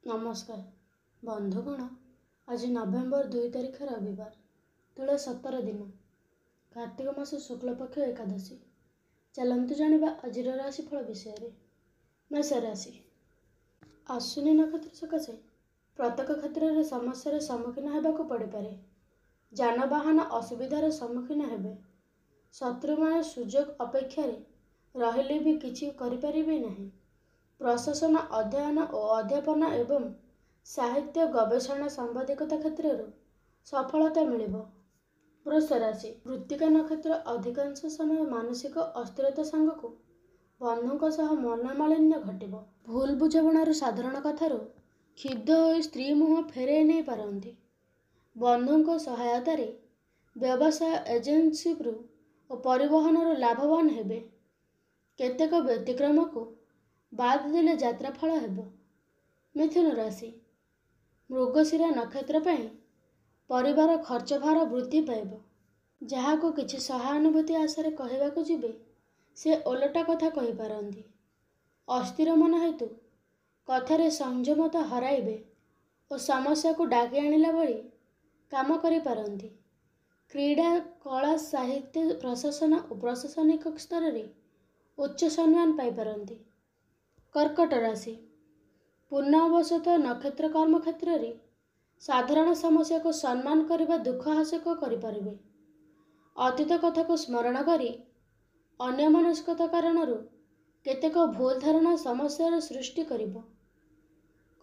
नमस्कार बंधुगण। आज नवेम्बर 2 तारिख रविवार तुला 17 दिन कार्तिक मास शुक्ल पक्ष एकादशी। चलतु जानिबा आजिर राशिफल विषय। मेष राशि अश्विनी नक्षत्र सकाशे प्रत्येक क्षेत्र में समस्या सम्मुखीन होगाक पड़े। जानवाहन असुविधार सम्मुखीन हेबे। शत्रु मान सुजोग अपेक्षा रहिले भी किछि करिपारिबे नहीं। प्रशासन अध्ययन और अध्यापन एवं साहित्य गवेषणा सांबादिकता क्षेत्र सफलता मिलिब। वृष राशि वृत्तिका नक्षत्र अधिकांश समय मानसिक अस्थिरता सांगक बंधुों सह मनमालिन्य घटिब। भूल बुझामणार साधारण कथार क्षुब्ध हो स्त्री मुह फेरे नहीं पारती। बंधुों सहायतार व्यवसाय एजेन्सी और परिवहन लाभवान हेबे। केतेक व्यतिक्रम को बाद देले यात्रा फल हेब। मिथुन राशि मृगशिरा नक्षत्र पर परिवार खर्च भार वृद्धि पाइब। जहाँ को किसी सहानुभूति आशारे कहवाक जीवे से ओलटा कथा कही पारती। अस्थिर मन हेतु कथारे संयमता हराइबे और समस्या को डाकी आनिला भली काम करि पारती। क्रीड़ा कला साहित्य प्रशासन और प्रशासनिक स्तर में उच्च सम्मान पाई पारती। कर्कट राशि पूर्णवशतः नक्षत्र कर्म क्षेत्र में साधारण समस्या को सम्मान करने दुख हासिल करें। अतीत कथा को स्मरण करी अन्यमनस्कता कारण केतेक भूल धारणा समस्यार सृष्टि करिब।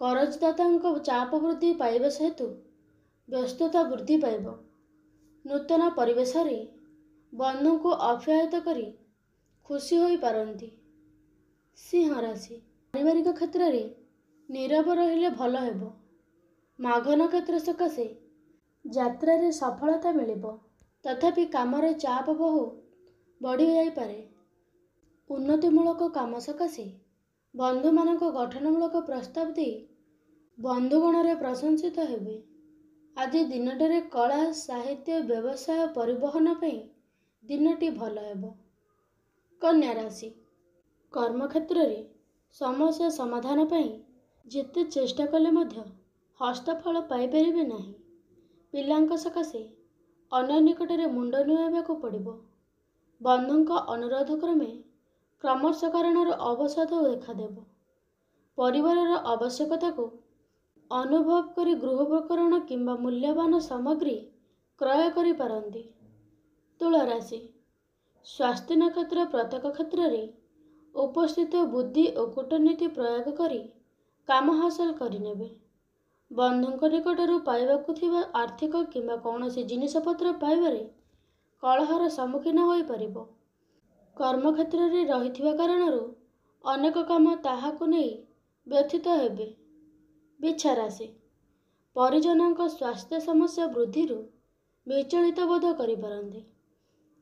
करजदाता चाप वृद्धि पाइबा हेतु व्यस्तता वृद्धि पाइब। नूतन परिवेश बंधु को अप्यायित करी खुशी होई पारंती। सिंह राशि पारिवारिक क्षेत्र में नीरव रहिले भल हेब। माघ नक्षत्र सकाशे यात्रा रे सफलता मिलिब। तथापि कामरे चाप बहुत बढ़ी जाइपारे। उन्नतिमूलक काम सकाशे बंधु मानक गठनमूलक प्रस्ताव दे बंधुगण रे प्रशंसित हेबे। आज दिनटे कला साहित्य व्यवसाय परिवहन पे दिनटी भल हेब। कन्या राशि कर्मक्षेत्र में समस्या समाधान पर जेते चेष्टा कले मध्य हस्तफल पाइपारे नहीं। पिलांक सकाशे अन्य निकट में मुंड नुआइबाक पड़िब। बंधुों अनुरोध क्रमे क्रमश कारण अवसाद देखादेव। परिवार आवश्यकता को अनुभव करी गृहोपकरण किंबा मूल्यवान सामग्री क्रय करि पारंती। तुला राशि स्वास्थ्य नक्षत्र प्रत्येक क्षेत्र में उपस्थित बुद्धि और कूटनीति प्रयोग करी काम हासिल करिनेबे। बंधुों निकटरू पाइबाकु थिबा आर्थिक किंबा कौनसी जिनिसपत्र पाइबारे कलहर सम्मुखीन होई परिबो। कर्मक्षेत्र में रहिथिबा कारणरू अनेक काम ताहाकु नै व्यथित हेबे। बिच्छा राशि परिजनों स्वास्थ्य समस्या वृद्धिरू विचलित बोध करि पारंती।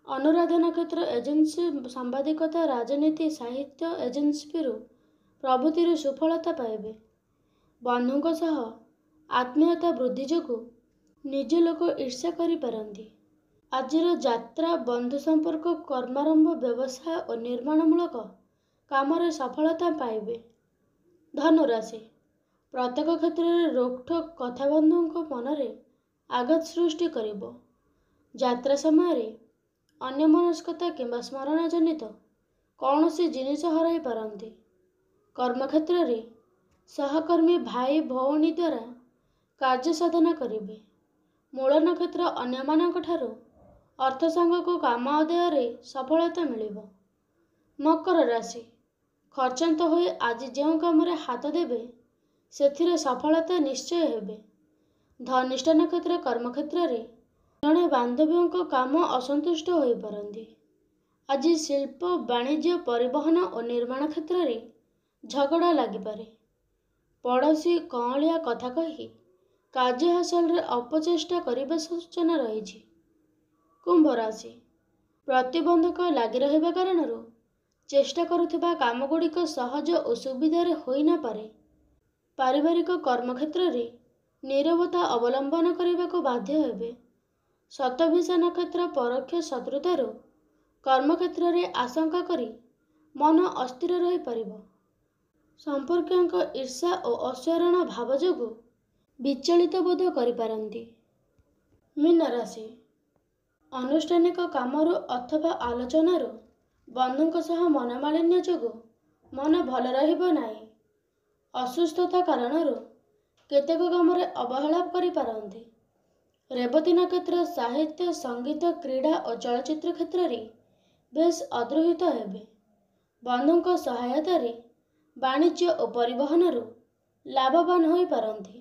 अनुराधा नक्षत्र एजेन्सी सांबादिकता राजनीति साहित्य एजेन्सी प्रभृति सुफलता पाइबे। बंधुों सह आत्मीयता वृद्धि जोगु निज लोक ईर्ष्या करि पारंती। आजिर यात्रा बंधु संपर्क कर्मारंभ व्यवसाय और निर्माणमूलक काम सफलता पाइबे। धनु राशि प्रत्येक क्षेत्र में रोकठोक कथा बंधुों मनरे आघात सृष्टि करिब। यात्रा समय अन्यमनस्कता किंबा स्मरण जनित कौन सी जिनिस हराई पारंती। कर्मक्षेत्र में सहकर्मी भाई भौणी द्वारा कार्य साधना करिवे। मूल नक्षत्र अन्य मानक ठारो अर्थ सांग को काम आदाय रे सफलता मिलिब। मकर राशि खर्चांत होई आज जो काम रे हाथ देबे सेथिरे सफलता निश्चय हेबे। धनिष्ठ नक्षत्र कर्मक्षेत्र में जड़े बांधव्यों को काम असंतुष्ट हो पारंती। आज शिल्प वाणिज्य परिवहन और निर्माण क्षेत्र में झगड़ा लगिपारे। पड़ोशी कौलिया कथा कही कार्य हासिल अपचेष्टा करने सूचना रही। कुंभ राशि प्रतिबंधक लगी रहिबा कारणरू चेष्टा करुथिबा कामगुड़िक सहज और सुविधार होई न पारे। पारिवारिक कर्मक्षेत्र में नीरवता अवलंबन करने को बाध्य हेबे। शतभिषा नक्षत्र परोक्ष शत्रुतार कर्मक्षेत्र में आशंका करी मन अस्थिर रही पारिब। ସମ୍ପର୍କୀୟଙ୍କ ଈର୍ଷା ଓ ଅସାଧାରଣ ଭାବ ଯୋଗୁଁ ବିଚଳିତ ବୋଧ କରିପାରନ୍ତି। ମୀନ ରାଶି, ଆନୁଷ୍ଠାନିକ କାମରୁ ଅଥବା ଆଲୋଚନାରୁ ବନ୍ଧୁଙ୍କ ସହ ମନମାଳିନ୍ୟ ଯୋଗୁଁ ମନ ଭଲ ରହିବ ନାହିଁ। ଅସୁସ୍ଥତା କାରଣରୁ କେତେକ କାମରେ ଅବହେଳା କରିପାରନ୍ତି। ରେବତୀ ନକ୍ଷତ୍ର ସାହିତ୍ୟ, ସଙ୍ଗୀତ, କ୍ରୀଡ଼ା ଓ ଚଳଚ୍ଚିତ୍ର କ୍ଷେତ୍ରରେ ବେଶ୍ ଅଗ୍ରହିତ ହେବେ। ବନ୍ଧୁଙ୍କ ସହାୟତାରେ ବାଣିଜ୍ୟ ଓ ପରିବହନରୁ ଲାଭବାନ ହୋଇପାରନ୍ତି।